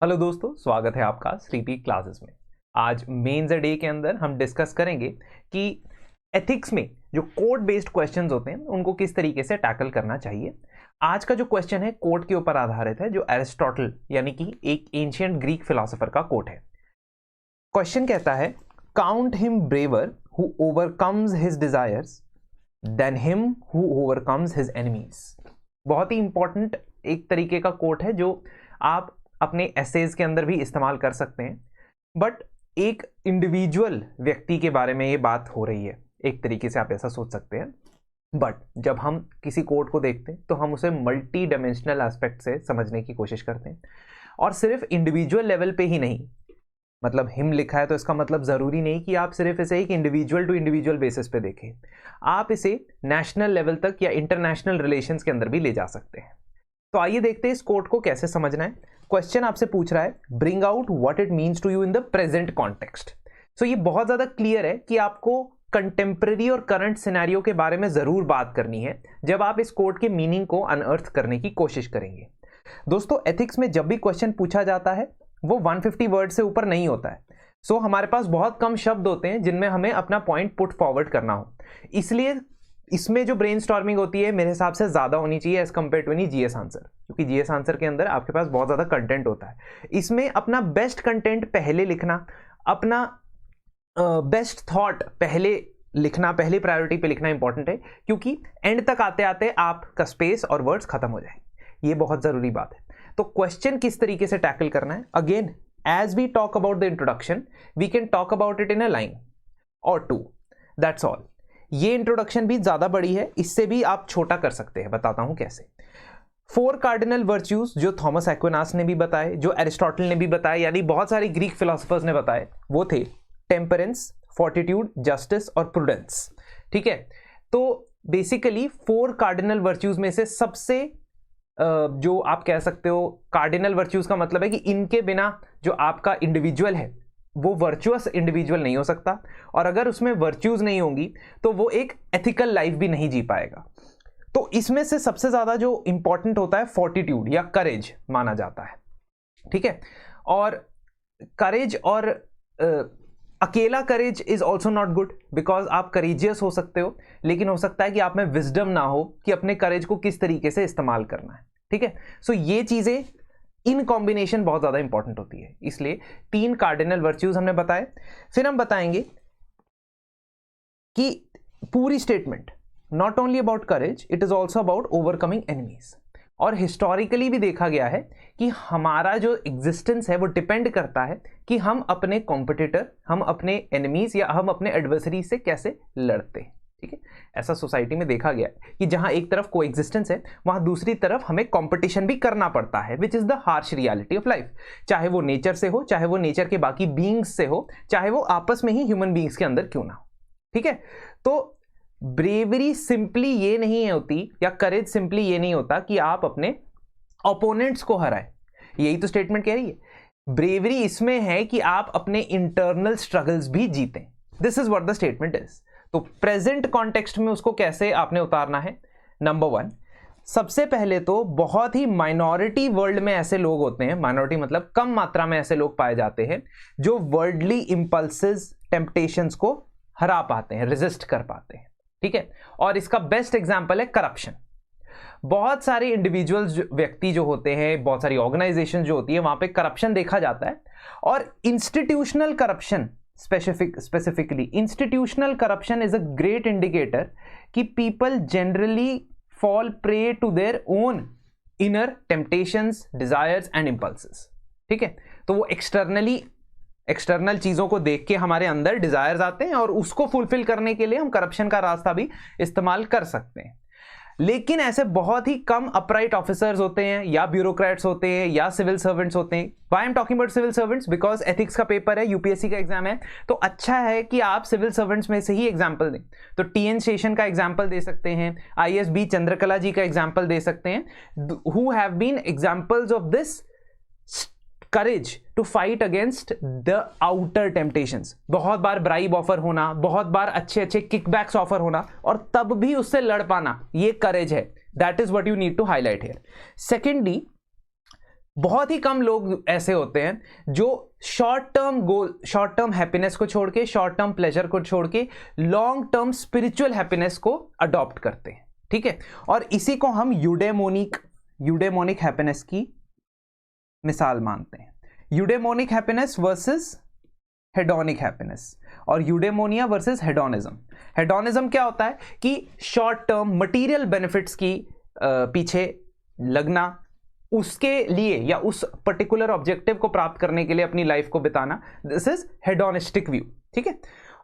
Hello दोस्तों, स्वागत है आपका श्रीपी क्लासेस में। आज मेंस डे के अंदर हम डिस्कस करेंगे कि एथिक्स में जो कोड बेस्ड क्वेश्चंस होते हैं उनको किस तरीके से टैकल करना चाहिए। आज का जो क्वेश्चन है कोड के ऊपर आधारित है, जो एरिस्टोटल यानी कि एक एंशिएंट ग्रीक फिलोसोफर का कोट है। क्वेश्चन कहता है, count him braver who overcomes his desires than him who overcomes his enemies. बहुत ही इंपॉर्टेंट एक तरीके का कोट है जो आप अपने एसेज के अंदर भी इस्तेमाल कर सकते हैं। बट एक इंडिविजुअल व्यक्ति के बारे में ये बात हो रही है, एक तरीके से आप ऐसा सोच सकते हैं। बट जब हम किसी कोड को देखते हैं तो हम उसे मल्टी डायमेंशनल एस्पेक्ट से समझने की कोशिश करते हैं, और सिर्फ इंडिविजुअल लेवल पे ही नहीं। मतलब हिम लिखा है तो इसका मतलब जरूरी नहीं कि आप सिर्फ इसे एक इंडिविजुअल टू इंडिविजुअल बेसिस पे देखें, आप इसे नेशनल लेवल तक या इंटरनेशनल रिलेशंस के अंदर भी ले जा सकते हैं। तो आइए देखते हैं इस कोड को कैसे समझना है। क्वेश्चन आपसे पूछ रहा है, bring out what it means to you in the present context. So ये बहुत ज्यादा क्लियर है कि आपको कंटेम्प्रेरी और करंट सिनेरियो के बारे में जरूर बात करनी है जब आप इस कोड के मीनिंग को अनअर्थ करने की कोशिश करेंगे। दोस्तों, एथिक्स में जब भी क्वेश्चन पूछा जाता है वो 150 वर्ड से ऊपर नहीं होता है। सो हमारे पास बहुत कम शब्द होते हैं जिनमें हमें अपना पॉइंट पुट फॉरवर्ड करना हो, इसलिए इसमें जो ब्रेनस्टॉर्मिंग होती है मेरे हिसाब से ज्यादा होनी चाहिए as compare to any GS answer, क्योंकि जीएस आंसर के अंदर आपके पास बहुत ज्यादा कंटेंट होता है। इसमें अपना बेस्ट कंटेंट पहले लिखना, अपना बेस्ट थॉट पहले लिखना, पहली प्रायोरिटी पे लिखना इंपॉर्टेंट है, क्योंकि एंड तक आते आते आपका स्पेस और वर्ड्स खत्म हो जाएंगे। ये बहुत जरूरी बात है। तो क्वेश्चन किस तरीके से टैकल करना है, again as we talk about the introduction we can talk about it in a line or two, that's all. ये इंट्रोडक्शन भी ज्यादा बड़ी है, इससे भी आप छोटा कर सकते हैं। बताता हूं कैसे। 4 कार्डिनल वर्च्यूज जो थॉमस एक्विनास ने भी बताए, जो एरिस्टोटल ने भी बताए, यानी बहुत सारे ग्रीक फिलोसोफर्स ने बताए, वो थे टेम्परेंस, फोर्टिट्यूड, जस्टिस और प्रूडेंस। ठीक है, तो बेसिकली 4 कार्डिनल वर्च्यूज में से सबसे जो आप कह सकते हो कार्डिनल वर्च्यूज का मतलब है कि इनके बिना जो आपका इंडिविजुअल है वो वर्चुअस इंडिविजुअल नहीं हो सकता, और अगर उसमें वर्च्यूज नहीं होंगी तो वो एक एथिकल लाइफ भी नहीं जी पाएगा। तो इसमें से सबसे ज्यादा जो इंपॉर्टेंट होता है फोर्टिट्यूड या करेज माना जाता है। ठीक है, और करेज और अकेला courage is also not good, because आप करेजियस हो सकते हो लेकिन हो सकता है कि आप में विजडम ना हो कि अपने करेज को किस तरीके से इस्तेमाल करना है। ठीक है, सो ये चीजें इन कॉम्बिनेशन बहुत ज्यादा इंपॉर्टेंट होती है, इसलिए 3 कार्डिनल वर्च्यूज हमने बताए। फिर हम बताएंगे कि पूरी statement not only about courage, it is also about overcoming enemies. और हिस्टोरिकली भी देखा गया है कि हमारा जो एग्जिस्टेंस है वो डिपेंड करता है कि हम अपने कॉम्पिटिटर, हम अपने एनिमीज या हम अपने एडवर्सरी से कैसे लड़ते हैं। ठीक है, ऐसा सोसाइटी में देखा गया है कि जहां एक तरफ कोएग्जिस्टेंस है वहां दूसरी तरफ हमें कंपटीशन भी करना पड़ता है, which is the harsh reality of life. चाहे वो नेचर से हो, चाहे वो नेचर के बाकी बीइंग्स से हो, चाहे वो आपस में ही ह्यूमन बीइंग्स के अंदर क्यों ना हो। ठीक है, तो ब्रेवरी सिंपली ये नहीं होती, या करेज सिंपली ये नहीं होता कि आप अपने ओपोनेंट्स को हराएं। यही तो स्टेटमेंट कह रही है। ब्रेवरी इसमें है कि आप अपने इंटरनल स्ट्रगल्स भी जीतें। This is what the statement is. तो प्रेजेंट कॉन्टेक्स्ट में उसको कैसे आपने उतारना है। नंबर 1, सबसे पहले तो बहुत ही माइनॉरिटी वर्ल्ड में ऐसे लोग होते हैं, माइनॉरिटी मतलब कम मात्रा में ऐसे लोग पाए जाते हैं जो वर्ल्डली इंपल्सेस, टेम्पटेशंस को हरा पाते हैं, रेजिस्ट कर पाते हैं। ठीक है, और इसका बेस्ट एग्जांपल है करप्शन। बहुत सारे इंडिविजुअल्स, व्यक्ति जो होते हैं, बहुत सारी ऑर्गेनाइजेशन जो होती है, वहां पे करप्शन देखा जाता है। और institutional corruption, specifically institutional corruption is a great indicator कि people generally fall prey to their own inner temptations, desires and impulses. ठीक है, तो वो एक्सटर्नल चीजों को देख के हमारे अंदर डिजायर्स आते हैं और उसको फुलफिल करने के लिए हम करप्शन का रास्ता भी इस्तेमाल कर सकते हैं। लेकिन ऐसे बहुत ही कम अपराइट ऑफिसर्स होते हैं, या ब्यूरोक्रेट्स होते हैं, या सिविल सर्वेंट्स होते हैं। Why I am talking about civil servants, because ethics का पेपर है, यूपीएससी का एग्जाम है, तो अच्छा है कि आप सिविल सर्वेंट्स में से ही एग्जाम्पल दें। तो टीएन शेषन का एग्जाम्पल दे सकते हैं, आईएसबी चंद्रकला जी का एग्जाम्पल दे सकते हैं, who have been examples of this courage to fight against the outer temptations. बहुत बार ब्राइब ऑफर होना, बहुत बार अच्छे अच्छे किकबैक्स ऑफर होना, और तब भी उससे लड़ पाना, ये करेज है। That is what you need to highlight here. Secondly, बहुत ही कम लोग ऐसे होते हैं जो short term goal, short term happiness को छोड़ के, शॉर्ट टर्म प्लेजर को छोड़ के लॉन्ग टर्म स्पिरिचुअल हैप्पीनेस को अडॉप्ट करते हैं, ठीक है। और इसी को हम यूडेमोनिक हैप्पीनेस की मिसाल मानते हैं। यूडेमोनिक हैप्पीनेस वर्सेस हेडोनिक हैप्पीनेस, और यूडेमोनिया वर्सेस हेडोनिज्म। हेडोनिज्म क्या होता है कि शॉर्ट टर्म मटेरियल बेनिफिट्स की पीछे लगना, उसके लिए या उस पर्टिकुलर ऑब्जेक्टिव को प्राप्त करने के लिए अपनी लाइफ को बिताना, दिस इज हेडोनिस्टिक व्यू, ठीक है।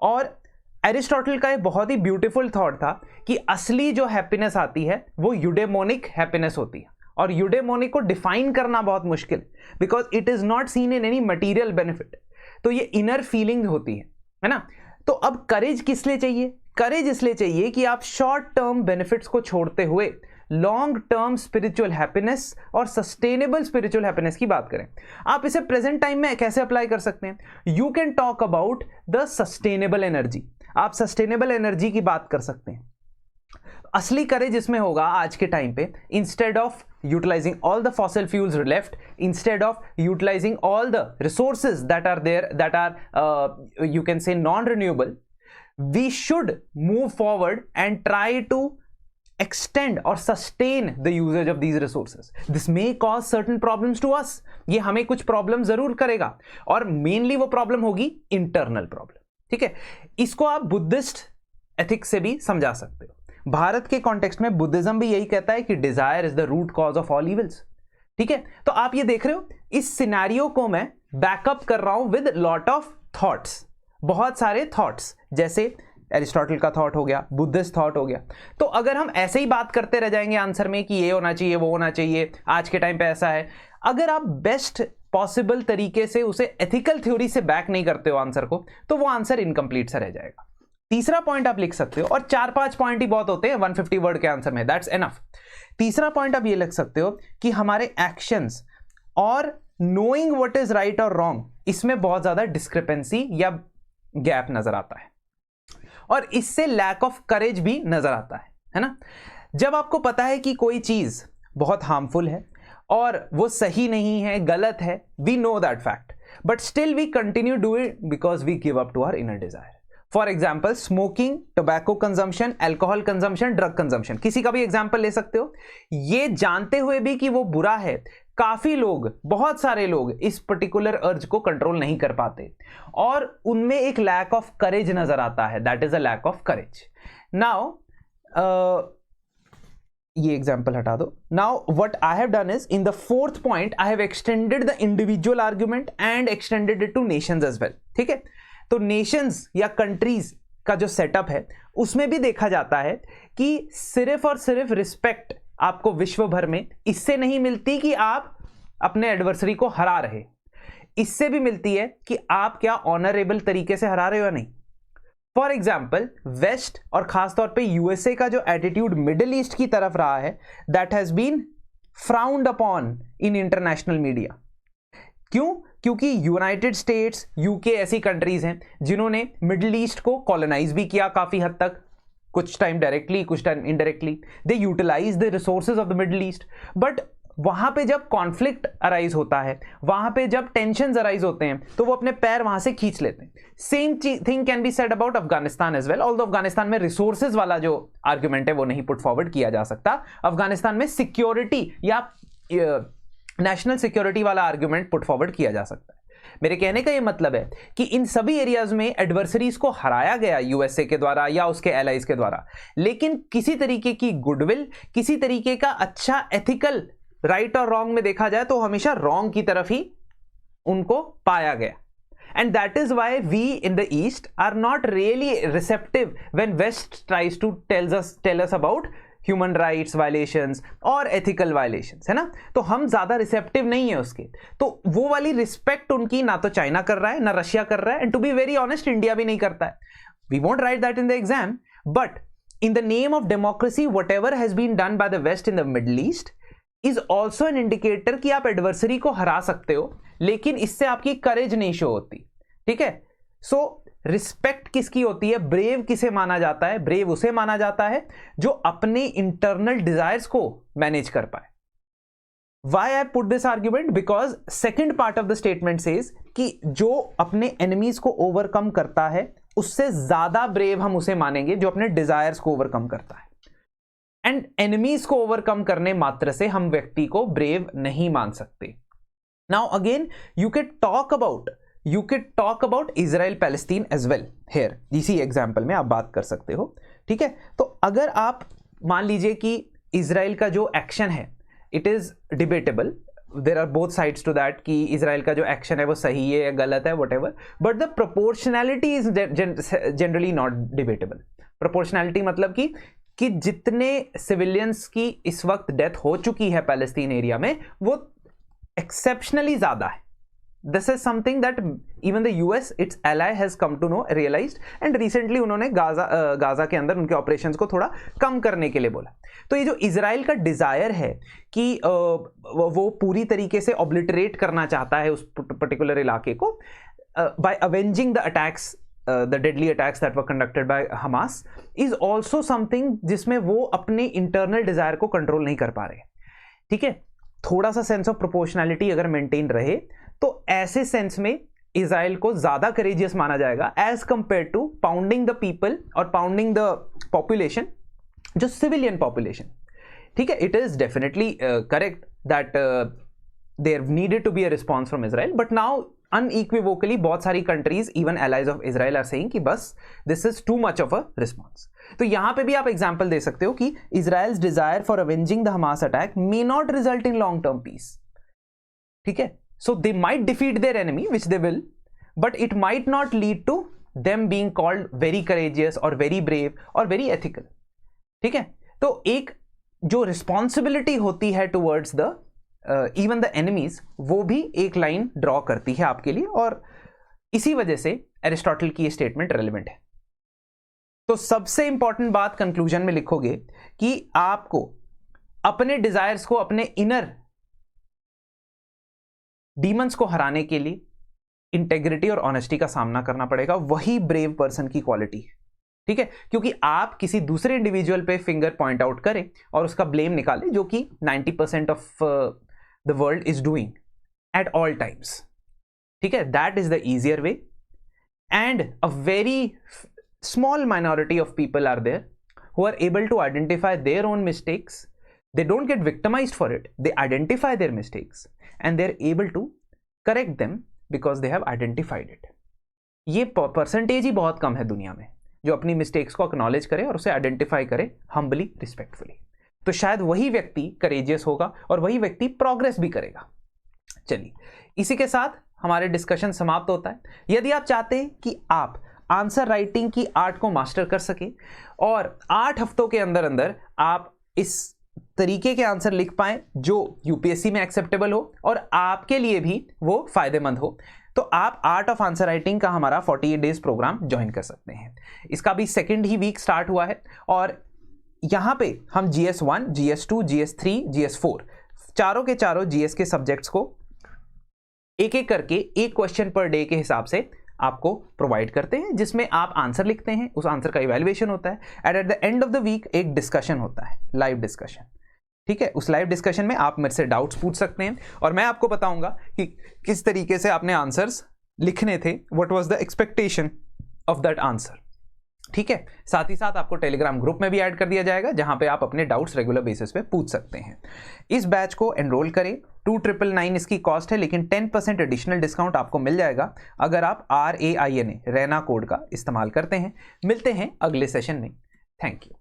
और एरिस्टोटल का एक बहुत ही ब्यूटीफुल थॉट था कि असली जो हैप्पीनेस आती है वो यूडेमोनिक हैप्पीनेस होती है, और यूडेमोनिक को डिफाइन करना बहुत मुश्किल, because it is not seen in any material benefit. तो ये इनर फीलिंग होती है ना। तो अब करेज किस लिए चाहिए? करेज इसलिए चाहिए कि आप शॉर्ट टर्म बेनिफिट्स को छोड़ते हुए लॉन्ग टर्म स्पिरिचुअल हैप्पीनेस और सस्टेनेबल स्पिरिचुअल हैप्पीनेस की बात करें। आप इसे प्रेजेंट टाइम में कैसे अप्लाई कर सकते हैं? You can talk about the sustainable energy. आप सस्टेनेबल एनर्जी की बात कर सकते हैं। असली करेज इसमें होगा आज के टाइम पे, instead of utilizing all the fossil fuels left, instead of utilizing all the resources that are there that are you can say non-renewable, we should move forward and try to extend or sustain the usage of these resources. This may cause certain problems to us. ये हमें कुछ problem जरूर करेगा, और mainly वो problem होगी internal problem, ठीक है। इसको आप बुद्धिस्ट एथिक्स से भी समझा सकते हो। भारत के कॉन्टेक्स्ट में बुद्धिज्म भी यही कहता है कि desire is the root cause of all evils, ठीक है। तो आप ये देख रहे हो, इस सिनेरियो को मैं बैकअप कर रहा हूं विद लॉट ऑफ थॉट्स, बहुत सारे थॉट्स, जैसे एरिस्टोटल का थॉट हो गया, बुद्धिस्ट थॉट हो गया। तो अगर हम ऐसे ही बात करते रह जाएंगे आंसर में कि ये होना चाहिए, वो होना चाहिए, आज के टाइम पे ऐसा है, अगर आप बेस्ट पॉसिबल तरीके से उसे एथिकल थ्योरी से बैक नहीं करते हो आंसर को, तो वो आंसर इनकम्प्लीट सा रह जाएगा। तीसरा पॉइंट आप लिख सकते हो, और 4-5 पॉइंट ही बहुत होते हैं 150 वर्ड के आंसर में, दैट्स एनफ। तीसरा पॉइंट आप ये लिख सकते हो कि हमारे एक्शंस और नोइंग व्हाट इज राइट और रॉन्ग, इसमें बहुत ज्यादा डिस्क्रिपेंसी या गैप नजर आता है, और इससे लैक ऑफ करेज भी नजर आता है ना। जब आपको पता है कि कोई चीज बहुत हार्मफुल है और वो सही नहीं है, गलत है, we know that fact, but still we continue do it because we give up to our inner desire. For example smoking, tobacco consumption, alcohol consumption, drug consumption, किसी का भी एग्जाम्पल ले सकते हो। ये जानते हुए भी कि वो बुरा है, काफी लोग, बहुत सारे लोग इस पर्टिकुलर अर्ज को कंट्रोल नहीं कर पाते, और उनमें एक लैक ऑफ करेज नजर आता है, that is a lack of courage. Now ये एग्जाम्पल हटा दो। Now what I have done is, in the fourth point I have extended the individual argument and extended it to nations as well, ठीक है। तो Nations या countries का जो setup है उसमें भी देखा जाता है कि सिर्फ और सिर्फ रिस्पेक्ट आपको विश्व भर में इससे नहीं मिलती कि आप अपने एडवर्सरी को हरा रहे, इससे भी मिलती है कि आप क्या ऑनरेबल तरीके से हरा रहे हो या नहीं। फॉर एग्जाम्पल वेस्ट और खासतौर पे यूएसए का जो एटीट्यूड मिडिल ईस्ट की तरफ रहा है, that has been frowned upon in international media. क्यों? क्योंकि यूनाइटेड स्टेट्स, यूके ऐसी कंट्रीज हैं जिन्होंने मिडिल ईस्ट को कॉलोनाइज भी किया काफी हद तक, कुछ टाइम डायरेक्टली, कुछ time indirectly, they utilise the resources of the Middle East. But वहां पे जब कॉन्फ्लिक्ट अराइज होता है, वहां पे जब टेंशन अराइज होते हैं, तो वो अपने पैर वहां से खींच लेते हैं। Same thing can be said about Afghanistan as well, although Afghanistan में रिसोर्सेज वाला जो आर्ग्यूमेंट है वो नहीं पुट फॉरवर्ड किया जा सकता। अफगानिस्तान में सिक्योरिटी या नेशनल सिक्योरिटी वाला आर्ग्यूमेंट पुट फॉरवर्ड किया जा सकता है। मेरे कहने का यह मतलब है कि इन सभी एरियाज में एडवर्सरीज को हराया गया यूएसए के द्वारा या उसके एलाइज के द्वारा, लेकिन किसी तरीके की गुडविल, किसी तरीके का अच्छा एथिकल राइट और रॉन्ग में देखा जाए तो हमेशा रॉन्ग की तरफ ही उनको पाया गया। And that is why we in the East are not really receptive when West tries to tell us about human rights violations और एथिकल वायलेशंस, है ना। तो हम ज्यादा रिसेप्टिव नहीं है उसके, तो वो वाली रिस्पेक्ट उनकी ना तो चाइना कर रहा है ना रशिया कर रहा है, and to be very honest India भी नहीं करता है। We won't write that in the exam, but in the name of democracy whatever has been done by the West in the Middle East is also an indicator कि आप adversary को हरा सकते हो, लेकिन इससे आपकी करेज नहीं शो होती, ठीक है। सो रिस्पेक्ट किसकी होती है? ब्रेव किसे माना जाता है? ब्रेव उसे माना जाता है जो अपने इंटरनल डिजायर्स को मैनेज कर पाए। Why I put this argument, because second part of the statement says कि जो अपने एनिमीज को ओवरकम करता है उससे ज्यादा ब्रेव हम उसे मानेंगे जो अपने डिजायर्स को ओवरकम करता है, एंड एनिमीज को ओवरकम करने मात्र से हम व्यक्ति को ब्रेव नहीं मान सकते. Now again you can talk about Israel Palestine as well here, इसी एग्जाम्पल में आप बात कर सकते हो. ठीक है, तो अगर आप मान लीजिए कि इजराइल का जो एक्शन है it is debatable, there are both sides to that कि इजराइल का जो एक्शन है वो सही है या गलत है, what ever, but the proportionality is generally not debatable. Proportionality मतलब कि जितने सिविलियंस की इस वक्त डेथ हो चुकी है पैलेस्टीन एरिया में वो एक्सेप्शनली ज्यादा है. This is something that even the US, its ally, has come to know, realized, and recently उन्होंने गाजा के अंदर उनके ऑपरेशंस को थोड़ा कम करने के लिए बोला. तो ये जो इजराइल का डिजायर है कि वो पूरी तरीके से ऑब्लिटरेट करना चाहता है उस पर्टिकुलर इलाके को by avenging the attacks, the deadly attacks that were conducted by Hamas, is also something जिसमें वो अपने इंटरनल डिजायर को कंट्रोल नहीं कर पा रहे. ठीक है, थोड़ा सा सेंस ऑफ प्रोपोर्शनैलिटी अगर मेंटेन रहे तो ऐसे सेंस में इजराइल को ज्यादा करेजियस माना जाएगा as compare to pounding the people और पाउंडिंग द पॉपुलेशन, जो सिविलियन पॉपुलेशन. ठीक है, it is definitely correct that there needed to be a response from Israel, but now unequivocally बहुत सारी countries even allies of Israel are saying कि बस this is too much of a response. तो यहां पे भी आप एग्जांपल दे सकते हो कि Israel's desire for avenging the Hamas attack may not result in long term peace. ठीक है, so they might defeat their enemy, which they will, but it might not lead to them being called very courageous or very brave or very ethical. ठीक है, तो एक जो responsibility होती है towards the even the enemies, वो भी एक लाइन ड्रॉ करती है आपके लिए, और इसी वजह से एरिस्टोटल की ये स्टेटमेंट रेलेवेंट है. तो सबसे इंपॉर्टेंट बात कंक्लूजन में लिखोगे कि आपको अपने डिजायर्स को, अपने इनर डीमंस को हराने के लिए इंटेग्रिटी और ऑनेस्टी का सामना करना पड़ेगा. वही ब्रेव पर्सन की क्वालिटी है. ठीक है, क्योंकि आप किसी दूसरे इंडिविजुअल पे फिंगर पॉइंट आउट करें और उसका ब्लेम निकालें, जो कि 90% of the world is doing at all times. ठीक है, that is the easier way, and a very small minority of people are there who are able to identify their own mistakes. They don't get victimized for it. They identify their mistakes and they're able to correct them because they have identified it. ये percentage ही बहुत कम है दुनिया में जो अपनी mistakes को acknowledge करे और उसे आइडेंटिफाई करे हम्बली, रिस्पेक्टफुली. तो शायद वही व्यक्ति करेजियस होगा और वही व्यक्ति प्रोग्रेस भी करेगा. चलिए, इसी के साथ हमारे डिस्कशन समाप्त होता है. यदि आप चाहते हैं कि आप आंसर राइटिंग की आर्ट को मास्टर कर सके और 8 हफ्तों के अंदर अंदर आप इस तरीके के आंसर लिख पाएं जो यूपीएससी में एक्सेप्टेबल हो और आपके लिए भी वो फायदेमंद हो, तो आप आर्ट ऑफ आंसर राइटिंग का हमारा 48 डेज प्रोग्राम ज्वाइन कर सकते हैं. इसका भी सेकंड ही वीक स्टार्ट हुआ है और यहां पे हम GS1, GS2, GS3, GS4 चारों के चारों जीएस के सब्जेक्ट्स को एक एक करके एक क्वेश्चन पर डे के हिसाब से आपको प्रोवाइड करते हैं, जिसमें आप आंसर लिखते हैं, उस आंसर का इवैल्यूएशन होता है, and at the end of the week एक डिस्कशन होता है, लाइव डिस्कशन. ठीक है, उस लाइव डिस्कशन में आप मेरे से डाउट्स पूछ सकते हैं और मैं आपको बताऊंगा कि किस तरीके से आपने आंसर्स लिखने थे, what was the expectation of that answer. ठीक है, साथ ही साथ आपको टेलीग्राम ग्रुप में भी ऐड कर दिया जाएगा जहां पे आप अपने डाउट्स रेगुलर बेसिस पे पूछ सकते हैं. इस बैच को एनरोल करें. 2999 इसकी कॉस्ट है, लेकिन 10% एडिशनल डिस्काउंट आपको मिल जाएगा अगर आप RAINA रैना कोड का इस्तेमाल करते हैं. मिलते हैं अगले सेशन में. Thank you.